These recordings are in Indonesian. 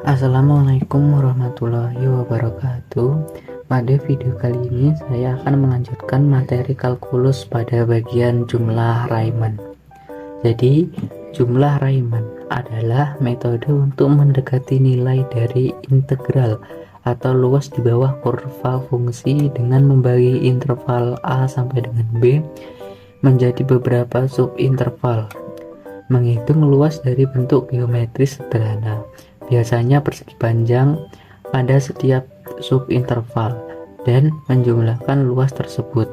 Assalamualaikum warahmatullahi wabarakatuh. Pada video kali ini saya akan melanjutkan materi kalkulus pada bagian jumlah Riemann. Jadi jumlah Riemann adalah metode untuk mendekati nilai dari integral atau luas di bawah kurva fungsi dengan membagi interval A sampai dengan B menjadi beberapa subinterval. Menghitung luas dari bentuk geometris sederhana, biasanya persegi panjang pada setiap subinterval, dan menjumlahkan luas tersebut.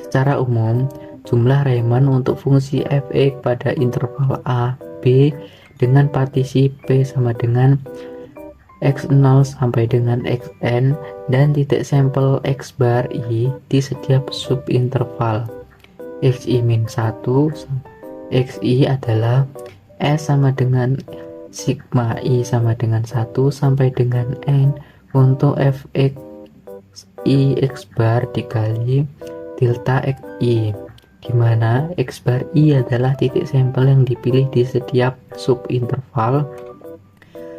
Secara umum, jumlah Riemann untuk fungsi f(x) pada interval a, b dengan partisi p sama dengan x0 sampai dengan xn dan titik sampel x bar i di setiap subinterval xi-1. Xi adalah S sama dengan sigma I sama dengan 1 sampai dengan N untuk fx I x bar dikali delta xi, di mana x bar I adalah titik sampel yang dipilih di setiap subinterval,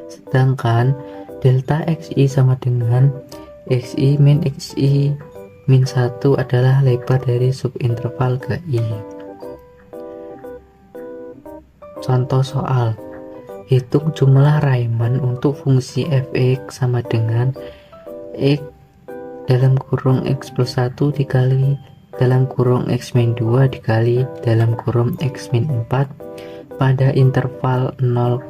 sedangkan delta xi sama dengan xi min xi min 1 adalah lebar dari subinterval ke I. Contoh soal, hitung jumlah Riemann untuk fungsi f(x) sama dengan x dalam kurung x plus 1 dikali dalam kurung x min 2 dikali dalam kurung x min 4 pada interval 0,5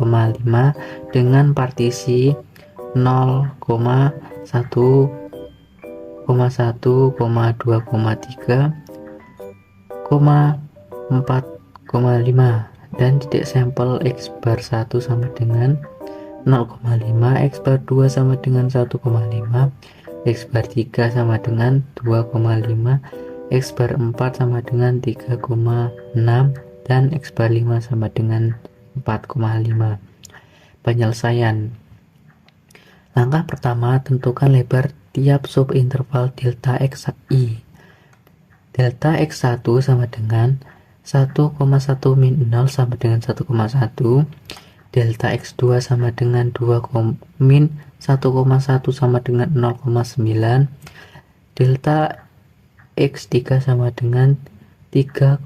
dengan partisi 0,1, 1,2,3, 4,5 dan titik sampel x bar 1 sama dengan 0,5, x bar 2 sama dengan 1,5, x bar 3 sama dengan 2,5, x bar 4 sama dengan 3,6, dan x bar 5 sama dengan 4,5. Penyelesaian. Langkah pertama, tentukan lebar tiap subinterval delta xi. Delta x1 sama dengan 1,1 min 0 sama dengan 1,1, delta x2 sama dengan 2 min 1,1 sama dengan 0,9, delta x3 sama dengan 3,2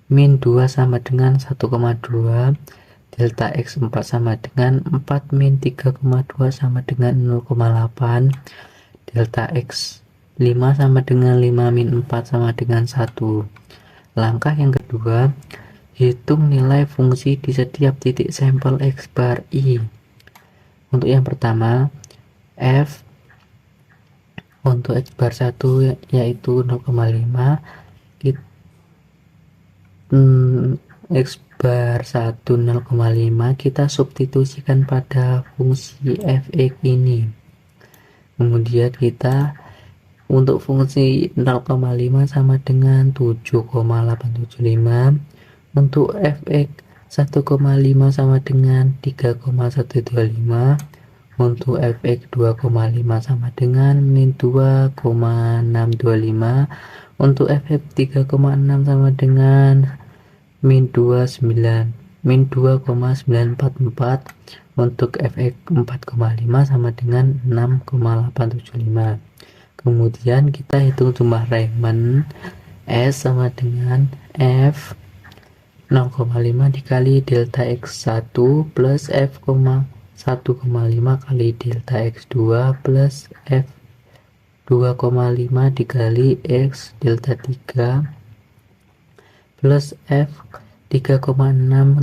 min 2 sama dengan 1,2, delta x4 sama dengan 4 min 3,2 sama dengan 0,8, delta x5 sama dengan 5 min 4 sama dengan 1. Langkah yang kedua, hitung nilai fungsi di setiap titik sampel x bar i. Untuk yang pertama, f untuk x bar 1 yaitu 0,5, x bar 1 0,5 kita substitusikan pada fungsi f(x) ini. Kemudian kita untuk fungsi 0,5 sama dengan 7,875, untuk fx 1,5 sama dengan 3,125, untuk fx 2,5 sama dengan min 2,625, untuk fx 3,6 sama dengan min 2,944, untuk fx 4,5 sama dengan 6,875. Kemudian kita hitung jumlah Riemann. S sama dengan F 0,5 dikali delta x1 plus F, 1,5 kali delta x2 plus F 2,5 dikali x delta 3 plus F 3,6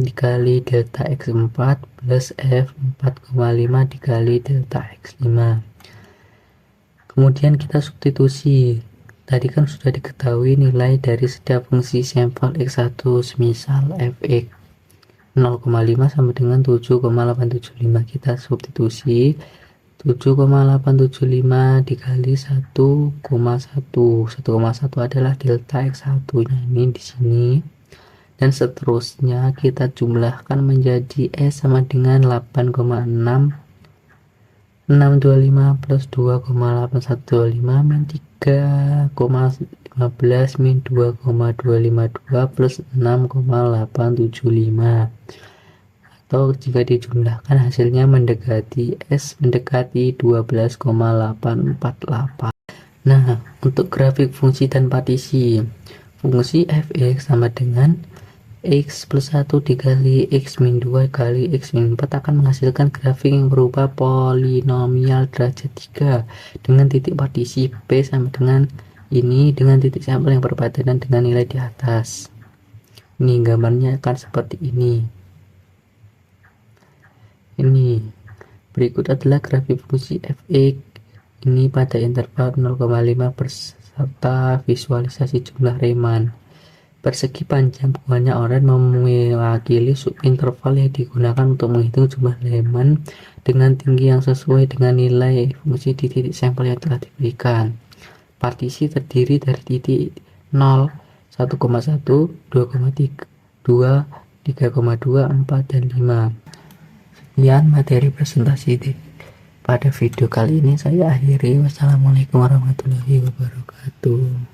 dikali delta x4 plus F 4,5 dikali delta x5. Kemudian kita substitusi. Tadi kan sudah diketahui nilai dari setiap fungsi sampel x1, semisal fx 0,5 sama dengan 7,875. Kita substitusi 7,875 dikali 1,1. 1,1 adalah delta x1-nya ini di sini. Dan seterusnya kita jumlahkan menjadi S sama dengan 8,6 625 plus 2,8125 min 3,15 min 2,252 plus 6,875. atau jika dijumlahkan hasilnya mendekati 12,848. Nah, untuk grafik fungsi dan partisi, fungsi f(x) sama dengan x plus 1 dikali x min 2 kali x min 4 akan menghasilkan grafik yang berupa polinomial derajat 3 dengan titik partisi P sama dengan ini dengan titik sampel yang berpadanan dengan nilai di atas. Ini gambarnya akan seperti ini. Ini berikut adalah grafik fungsi f(x) ini pada interval 0,5 beserta visualisasi jumlah Riemann. Persegi panjang bunganya oranye mewakili subinterval yang digunakan untuk menghitung jumlah Riemann dengan tinggi yang sesuai dengan nilai fungsi di titik sampel yang telah diberikan. Partisi terdiri dari titik 0, 1,1, 2,3, 2, 3,2, 4, dan 5. Sekian materi presentasi pada video kali ini saya akhiri. Wassalamualaikum warahmatullahi wabarakatuh.